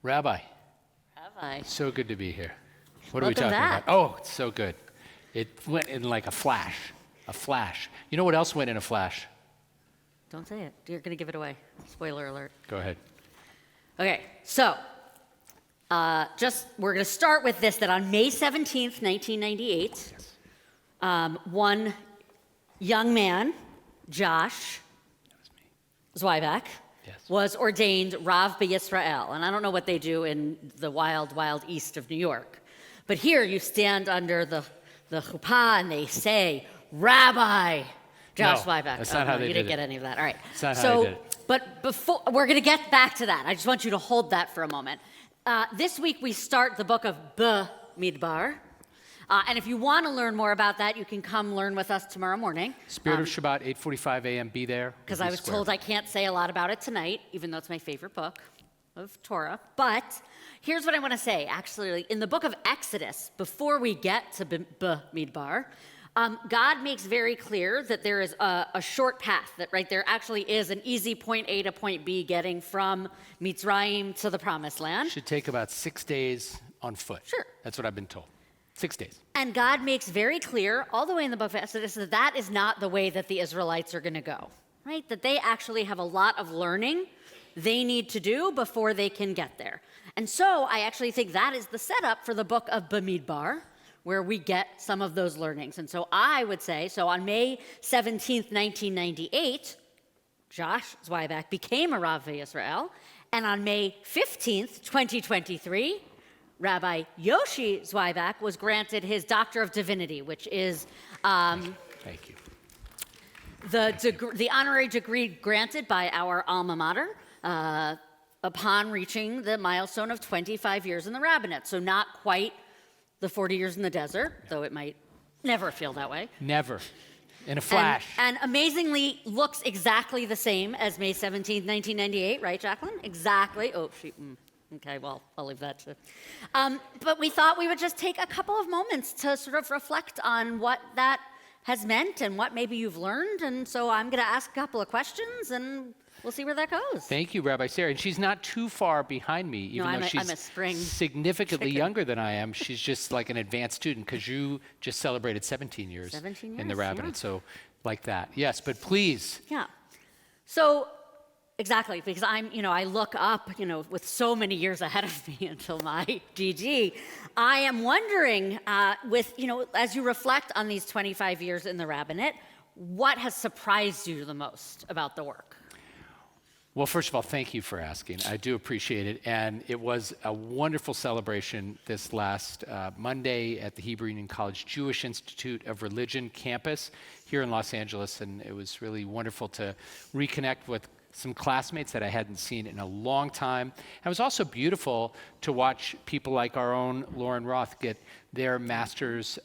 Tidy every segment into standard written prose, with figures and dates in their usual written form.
Rabbi, Have I? so good to be here. What Welcome are we talking back. about? Oh, it's so good. It went in like a flash. A flash. You know what else went in a flash? Don't say it. You're going to give it away. Spoiler alert. Go ahead. Okay, so we're going to start with this, that on May 17th, 1998, one young man, Josh Zweiback, was ordained Rav B'Yisrael. And I don't know what they do in the wild, wild east of New York. But here you stand under the chuppah and they say, Rabbi Josh Zweiback. That's not how they you did didn't get any of that. All right. That's not how they did it. But before, we're going to get back to that. I just want you to hold that for a moment. This week we start the book of Bamidbar. And if you want to learn more about that, you can come learn with us tomorrow morning. Spirit of Shabbat, 8:45 a.m. Be there. Because I was told I can't say a lot about it tonight, even though it's my favorite book of Torah. But here's what I want to say. Actually, in the book of Exodus, before we get to Bamidbar, God makes very clear that there is a short path, that there actually is an easy point A to point B getting from Mitzrayim to the Promised Land. Should take about 6 days on foot. Sure. That's what I've been told. 6 days. And God makes very clear, all the way in the book of Exodus, that that is not the way that the Israelites are going to go, right? That they actually have a lot of learning they need to do before they can get there. And so I actually think that is the setup for the book of Bamidbar, where we get some of those learnings. And so I would say, so on May 17th, 1998, Josh Zweiback became a Rav Yisrael, and on May 15th, 2023, Rabbi Yoshi Zweiback was granted his Doctor of Divinity, which is Thank you. the honorary degree granted by our alma mater upon reaching the milestone of 25 years in the rabbinate. So not quite the 40 years in the desert, though it might never feel that way. Never. In a flash. And amazingly looks exactly the same as May 17th, 1998, right, Jacqueline? Exactly. Oh, okay, well, I'll leave that to. But we thought we would just take a couple of moments to sort of reflect on what that has meant and what maybe you've learned. And so I'm going to ask a couple of questions and we'll see where that goes. Thank you, Rabbi Sari. And she's not too far behind me, even though she's I'm a spring significantly chicken. younger than I am. She's just like an advanced student because you just celebrated 17 years, 17 years in the rabbinate. yeah. So like that. Yes, but please. Yeah. So exactly, because I look up, with so many years ahead of me until my DG, I am wondering, as you reflect on these 25 years in the rabbinate, what has surprised you the most about the work? Well, first of all, thank you for asking. I do appreciate it. And it was a wonderful celebration this last Monday at the Hebrew Union College Jewish Institute of Religion campus here in Los Angeles. And it was really wonderful to reconnect with some classmates that I hadn't seen in a long time. It was also beautiful to watch people like our own Lauren Roth get their master's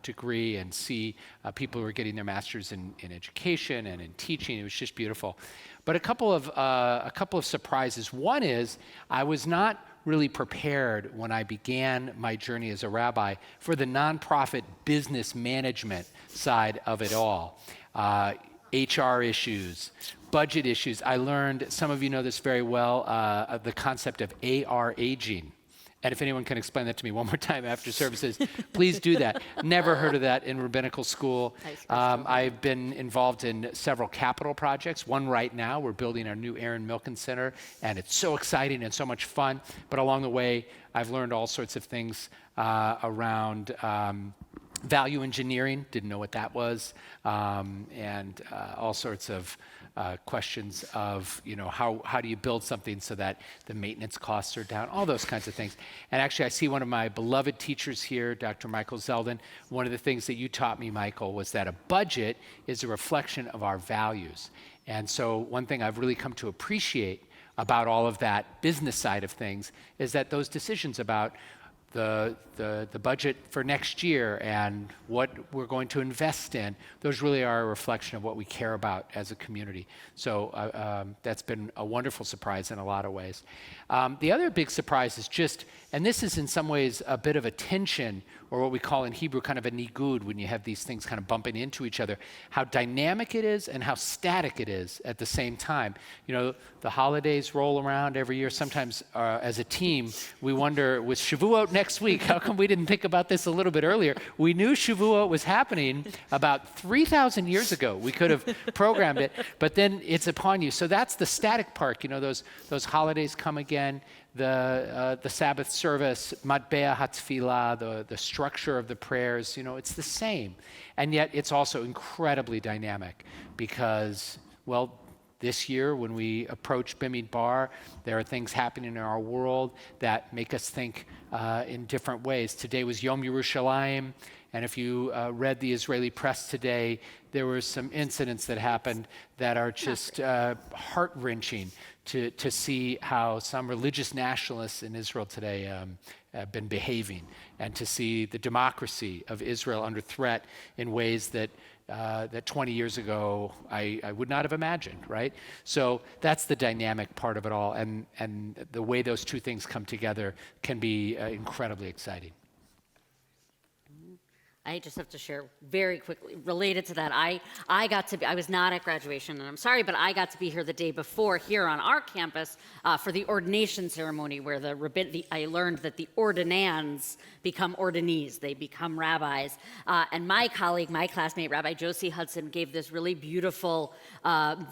degree and see people who are getting their master's in education and in teaching. It was just beautiful. But a couple of surprises. One is I was not really prepared when I began my journey as a rabbi for the nonprofit business management side of it all. HR issues, budget issues. I learned, some of you know this very well, the concept of AR aging. And if anyone can explain that to me one more time after services, please do that. Never heard of that in rabbinical school. I've been involved in several capital projects. One right now, we're building our new Aaron Milken Center, and it's so exciting and so much fun. But along the way, I've learned all sorts of things around value engineering, didn't know what that was, and all sorts of questions of, how do you build something so that the maintenance costs are down, all those kinds of things. And actually, I see one of my beloved teachers here, Dr. Michael Zeldin. One of the things that you taught me, Michael, was that a budget is a reflection of our values. And so one thing I've really come to appreciate about all of that business side of things is that those decisions about the budget for next year and what we're going to invest in, those really are a reflection of what we care about as a community. So that's been a wonderful surprise in a lot of ways. The other big surprise is just And this is in some ways a bit of a tension, or what we call in Hebrew kind of a nigud, when you have these things kind of bumping into each other, how dynamic it is and how static it is at the same time. You know, the holidays roll around every year. Sometimes as a team, we wonder, with Shavuot next week, how come we didn't think about this a little bit earlier? We knew Shavuot was happening about 3,000 years ago. We could have programmed it, but then it's upon you. So that's the static part. You know, those holidays come again. The Sabbath service, matbea hatfilah, the structure of the prayers, you know, it's the same. And yet it's also incredibly dynamic because, well, this year when we approach Bimidbar, there are things happening in our world that make us think in different ways. Today was Yom Yerushalayim, and if you read the Israeli press today, there were some incidents that happened that are just heart-wrenching to see how some religious nationalists in Israel today have been behaving, and to see the democracy of Israel under threat in ways that 20 years ago I would not have imagined, right? So that's the dynamic part of it all, and the way those two things come together can be incredibly exciting. I just have to share very quickly, related to that, I was not at graduation, and I'm sorry, but I got to be here the day before here on our campus for the ordination ceremony, where I learned that the ordinands become ordinees, they become rabbis. And my colleague, my classmate, Rabbi Yoshi Hudson, gave this really beautiful,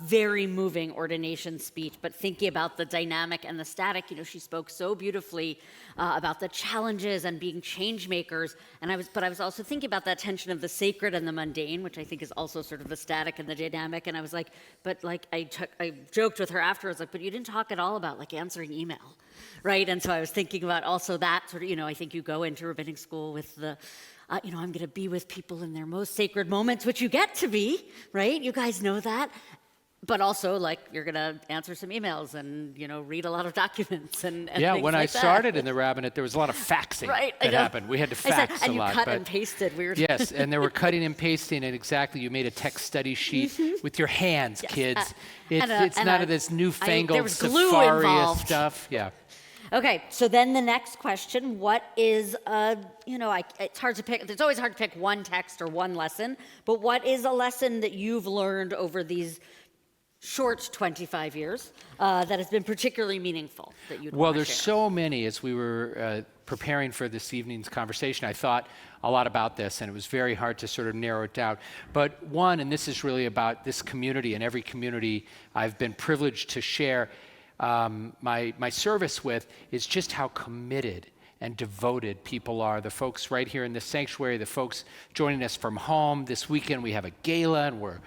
very moving ordination speech, but thinking about the dynamic and the static, you know, she spoke so beautifully about the challenges and being change makers, but I was also thinking about that tension of the sacred and the mundane, which I think is also sort of the static and the dynamic. And I was like, but like I joked with her afterwards, like, but you didn't talk at all about like answering email, right? And so I was thinking about also that sort of, you know, I think you go into rabbinic school with the, you know, I'm going to be with people in their most sacred moments, which you get to be, right? You guys know that. But also, like, you're going to answer some emails and, you know, read a lot of documents and yeah, things when like I started in the rabbinate, there was a lot of faxing right, that happened. We had to fax and a lot. you cut and pasted weird. Yes, and there were cutting and pasting, and exactly, you made a text study sheet with your hands, Yes. It's none of this there newfangled was glue Safari involved. stuff. Yeah. Okay, so then the next question, what is, you know, it's hard to pick, it's always hard to pick one text or one lesson, but what is a lesson that you've learned over these short 25 years that has been particularly meaningful that you'd Well, want to there's share? so many. As we were preparing for this evening's conversation, I thought a lot about this, and it was very hard to sort of narrow it down. But one, and this is really about this community, and every community I've been privileged to share my service with, is just how committed and devoted people are. The folks right here in this sanctuary, the folks joining us from home. This weekend we have a gala, and we're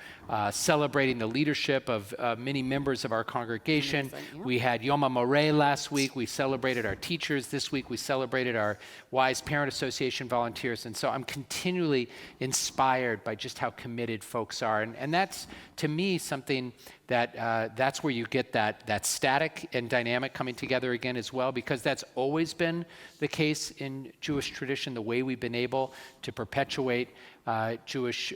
celebrating the leadership of many members of our congregation. Amazing, yeah. We had Yom HaMoreh last week. We celebrated our teachers. This week we celebrated our Wise Parent Association volunteers. And so I'm continually inspired by just how committed folks are. And that's, to me, something that's where you get that static and dynamic coming together again as well, because that's always been the case in Jewish tradition. The way we've been able to perpetuate Jewish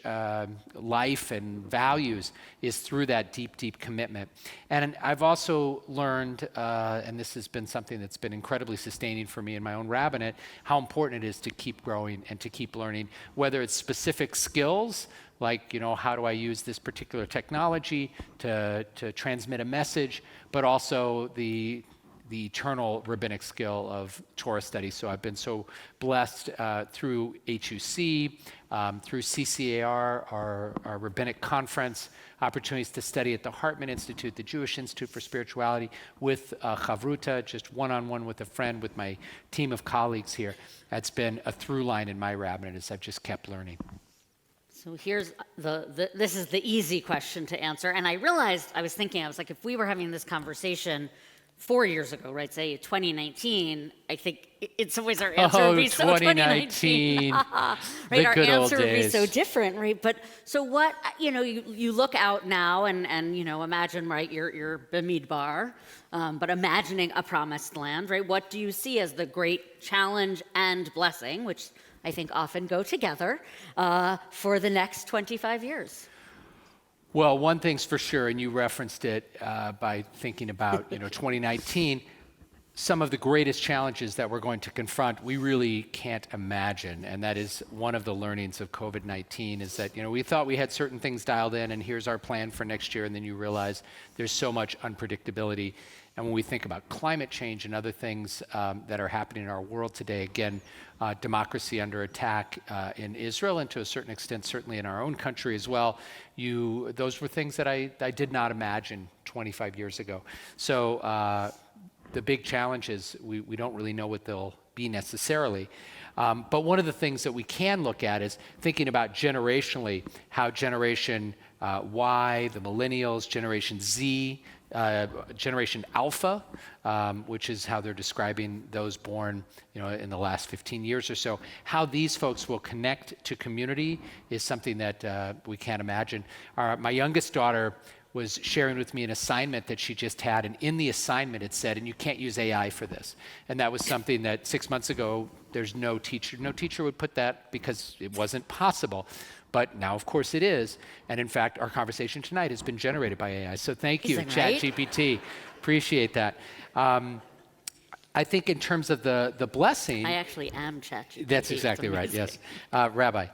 life and values is through that deep, deep commitment. And I've also learned, and this has been something that's been incredibly sustaining for me in my own rabbinate, how important it is to keep growing and to keep learning, whether it's specific skills, like, you know, how do I use this particular technology to transmit a message, but also the eternal rabbinic skill of Torah study. So I've been so blessed through HUC, through CCAR, our rabbinic conference, opportunities to study at the Hartman Institute, the Jewish Institute for Spirituality, with Chavruta, just one-on-one with a friend, with my team of colleagues here. That's been a through line in my rabbinate as I've just kept learning. So here's this is the easy question to answer. And I realized, I was like, if we were having this conversation 4 years ago, right, say 2019, I think in some ways our answer would be so 2019. Right, our answer would be so different, right? But so what, you know, you look out now and you know, imagine, right, you're Bamidbar, but imagining a promised land, right? What do you see as the great challenge and blessing, which I think often go together, for the next 25 years? Well, one thing's for sure, and you referenced it by thinking about 2019. some of the greatest challenges that we're going to confront, we really can't imagine. And that is one of the learnings of COVID-19 is that, we thought we had certain things dialed in and here's our plan for next year. And then you realize there's so much unpredictability. And when we think about climate change and other things that are happening in our world today, again, democracy under attack in Israel and to a certain extent, certainly in our own country as well, those were things that I did not imagine 25 years ago. So the big challenge is we don't really know what they'll be necessarily. But one of the things that we can look at is thinking about generationally, how Generation Y, the millennials, Generation Z, Generation Alpha, which is how they're describing those born in the last 15 years or so, how these folks will connect to community is something that we can't imagine. My youngest daughter was sharing with me an assignment that she just had, and in the assignment it said, and you can't use AI for this. And that was something that 6 months ago, there's no teacher would put that because it wasn't possible. But now, of course, it is. And in fact, our conversation tonight has been generated by AI. So thank you, ChatGPT. Appreciate that. I think in terms of the blessing. I actually am ChatGPT. That's exactly right, yes. Rabbi,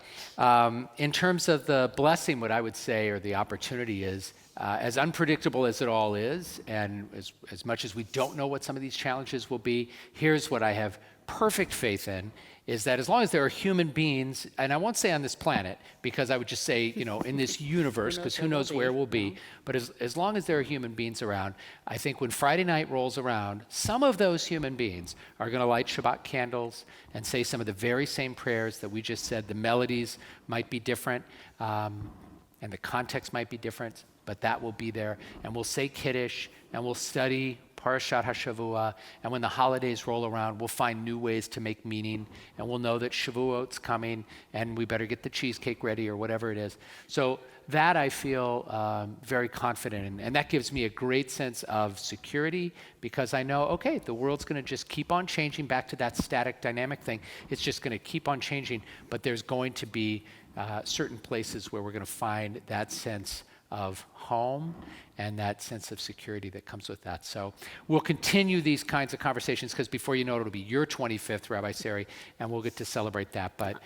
in terms of the blessing, what I would say, or the opportunity is, as unpredictable as it all is, and as much as we don't know what some of these challenges will be, here's what I have perfect faith in, is that as long as there are human beings, and I won't say on this planet, because I would just say, in this universe, because who knows where we'll be, but as long as there are human beings around, I think when Friday night rolls around, some of those human beings are going to light Shabbat candles and say some of the very same prayers that we just said. The melodies might be different, and the context might be different, but that will be there. And we'll say Kiddush, and we'll study Parashat HaShavua, and when the holidays roll around, we'll find new ways to make meaning, and we'll know that Shavuot's coming, and we better get the cheesecake ready or whatever it is. So that I feel very confident in, and that gives me a great sense of security because I know, okay, the world's going to just keep on changing back to that static dynamic thing. It's just going to keep on changing, but there's going to be certain places where we're going to find that sense of home and that sense of security that comes with that. So we'll continue these kinds of conversations because before you know it, it'll be your 25th, Rabbi Sari, and we'll get to celebrate that. But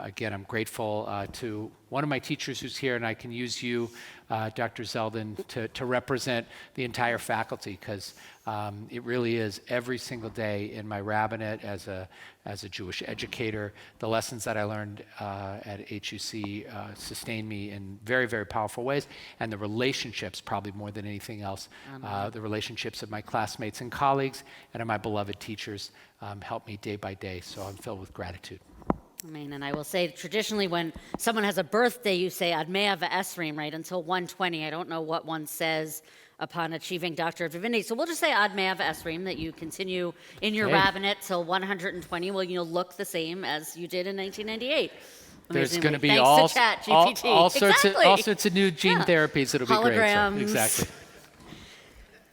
again, I'm grateful to one of my teachers who's here, and I can use you, Dr. Zeldin, to represent the entire faculty because it really is every single day in my rabbinate as a Jewish educator. The lessons that I learned at HUC sustained me in very, very powerful ways, and the relationships, probably more than anything else, the relationships of my classmates and colleagues and of my beloved teachers help me day by day. So I'm filled with gratitude. I mean, and I will say, traditionally, when someone has a birthday, you say Ad Mea V'Esrim, right, until 120. I don't know what one says upon achieving Doctor of Divinity. So we'll just say Ad Mea V'Esrim, that you continue in your rabbinate till 120. Well, you'll look the same as you did in 1998. There's going to be all sorts of new gene therapies. It'll be great. So, Holograms. exactly.